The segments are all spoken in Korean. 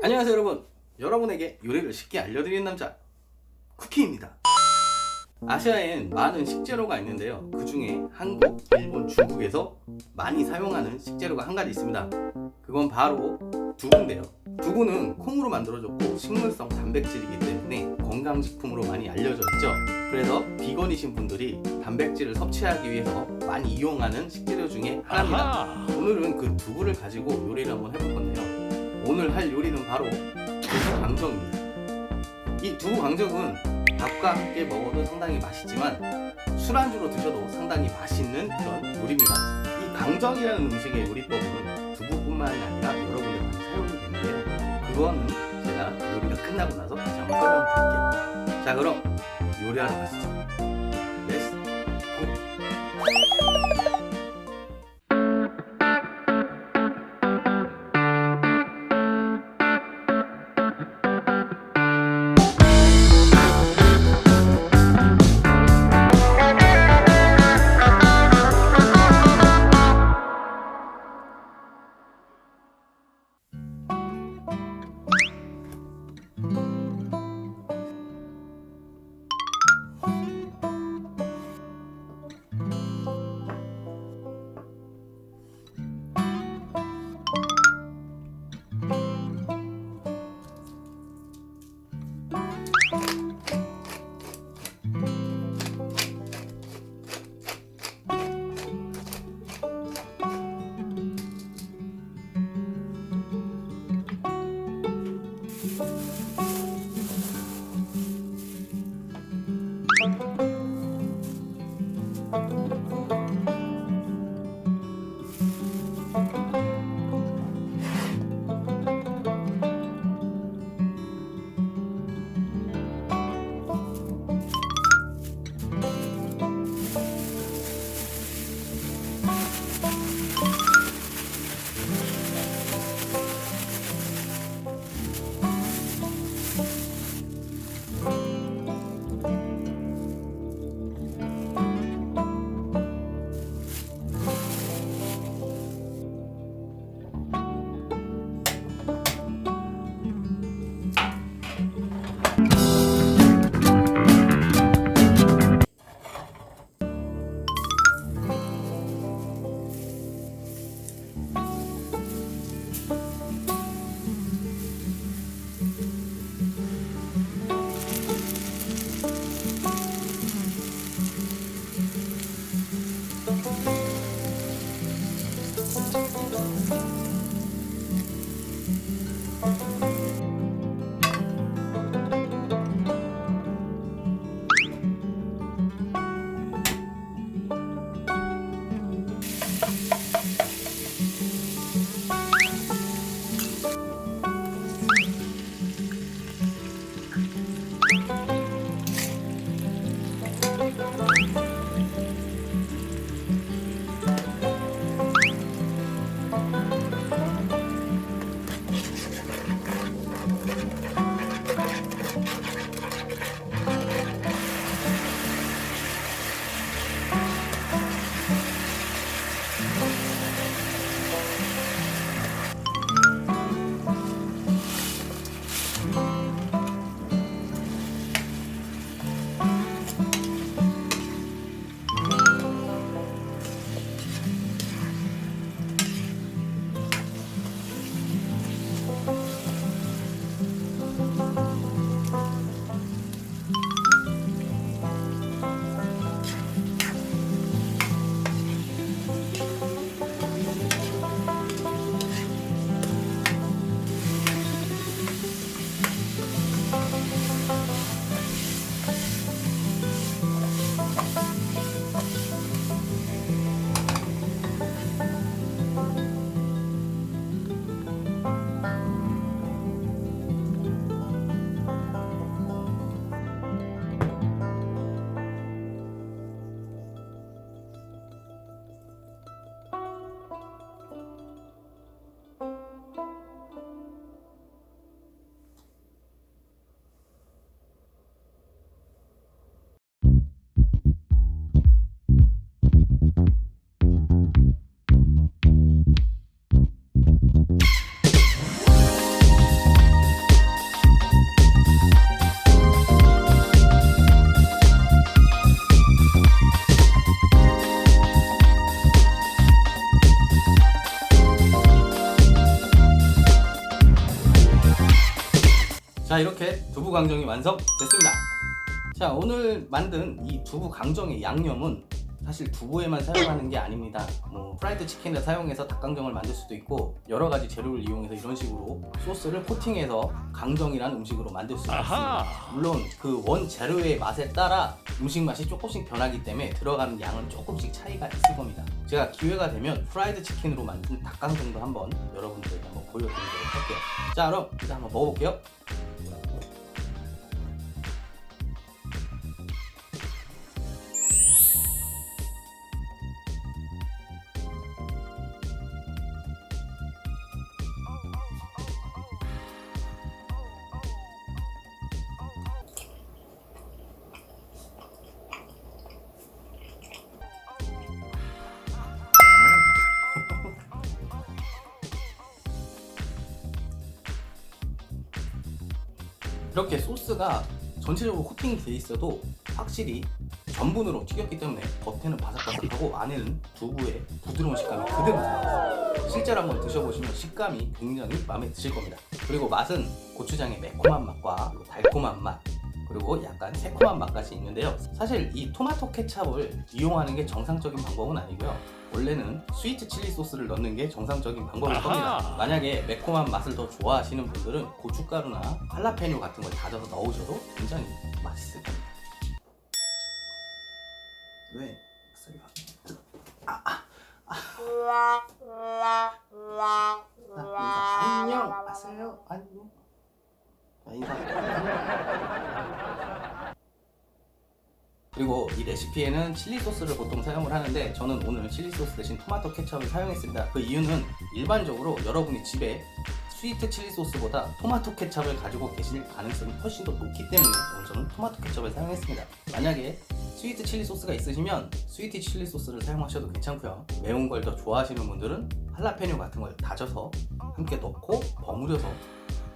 안녕하세요 여러분. 여러분에게 요리를 쉽게 알려드리는 남자 쿠키입니다. 아시아엔 많은 식재료가 있는데요, 그 중에 한국, 일본, 중국에서 많이 사용하는 식재료가 한 가지 있습니다. 그건 바로 두부인데요. 두부는 콩으로 만들어졌고 식물성 단백질이기 때문에 건강식품으로 많이 알려져 있죠. 그래서 비건이신 분들이 단백질을 섭취하기 위해서 많이 이용하는 식재료 중에 하나입니다. 오늘은 그 두부를 가지고 요리를 한번 해볼 건데요, 오늘 할 요리는 바로 두부 강정입니다. 이 두부 강정은 밥과 함께 먹어도 상당히 맛있지만 술안주로 드셔도 상당히 맛있는 그런 요리입니다. 이 강정이라는 음식의 요리법은 두부뿐만이 아니라 여러 군데 많이 사용이 되는데요, 그거는 제가 요리가 끝나고 나서 다시 한번 설명드릴게요. 자, 그럼 요리하러 가시죠. 렛츠 고! 자, 이렇게 두부 강정이 완성됐습니다. 자, 오늘 만든 이 두부 강정의 양념은 사실 두부에만 사용하는 게 아닙니다. 뭐 프라이드 치킨을 사용해서 닭강정을 만들 수도 있고 여러 가지 재료를 이용해서 이런 식으로 소스를 코팅해서 강정이란 음식으로 만들 수가 있습니다. 물론 그 원 재료의 맛에 따라 음식 맛이 조금씩 변하기 때문에 들어가는 양은 조금씩 차이가 있을 겁니다. 제가 기회가 되면 프라이드 치킨으로 만든 닭강정도 한번 여러분들에게 한번 보여드리도록 할게요. 자, 그럼 일단 한번 먹어볼게요. 이렇게 소스가 전체적으로 코팅이 돼 있어도 확실히 전분으로 튀겼기 때문에 겉에는 바삭바삭하고 안에는 두부의 부드러운 식감이 그대로 남아있어요. 실제로 한번 드셔보시면 식감이 굉장히 마음에 드실 겁니다. 그리고 맛은 고추장의 매콤한 맛과 달콤한 맛, 그리고 약간 새콤한 맛까지 있는데요. 사실 이 토마토 케찹을 이용하는 게 정상적인 방법은 아니고요. 원래는 스위트 칠리 소스를 넣는 게 정상적인 방법일 겁니다. 만약에 매콤한 맛을 더 좋아하시는 분들은 고춧가루나 할라페뇨 같은 걸 다져서 넣으셔도 굉장히 맛있을 겁니다. 왜? 소리가 안녕. 아세요? 안녕. 인사. 그리고 이 레시피에는 칠리 소스를 보통 사용을 하는데 저는 오늘 칠리 소스 대신 토마토 케첩을 사용했습니다. 그 이유는 일반적으로 여러분이 집에 스위트 칠리 소스보다 토마토 케첩을 가지고 계실 가능성이 훨씬 더 높기 때문에 오늘 저는 토마토 케첩을 사용했습니다. 만약에 스위트 칠리 소스가 있으시면 스위트 칠리 소스를 사용하셔도 괜찮고요. 매운 걸 더 좋아하시는 분들은 할라페뇨 같은 걸 다져서 함께 넣고 버무려서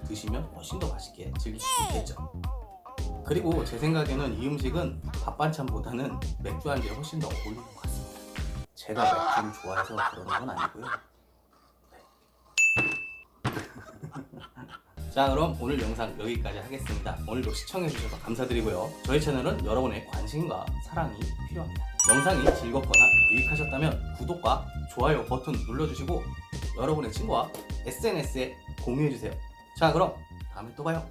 드시면 훨씬 더 맛있게 즐길 수 있겠죠. 그리고 제 생각에는 이 음식은 밥 반찬보다는 맥주 한 잔에 훨씬 더 어울리는 것 같습니다. 제가 맥주를 좋아해서 그러는 건 아니고요. 네. 자, 그럼 오늘 영상 여기까지 하겠습니다. 오늘도 시청해주셔서 감사드리고요. 저희 채널은 여러분의 관심과 사랑이 필요합니다. 영상이 즐겁거나 유익하셨다면 구독과 좋아요 버튼 눌러주시고 여러분의 친구와 SNS에 공유해주세요. 자, 그럼 다음에 또 봐요.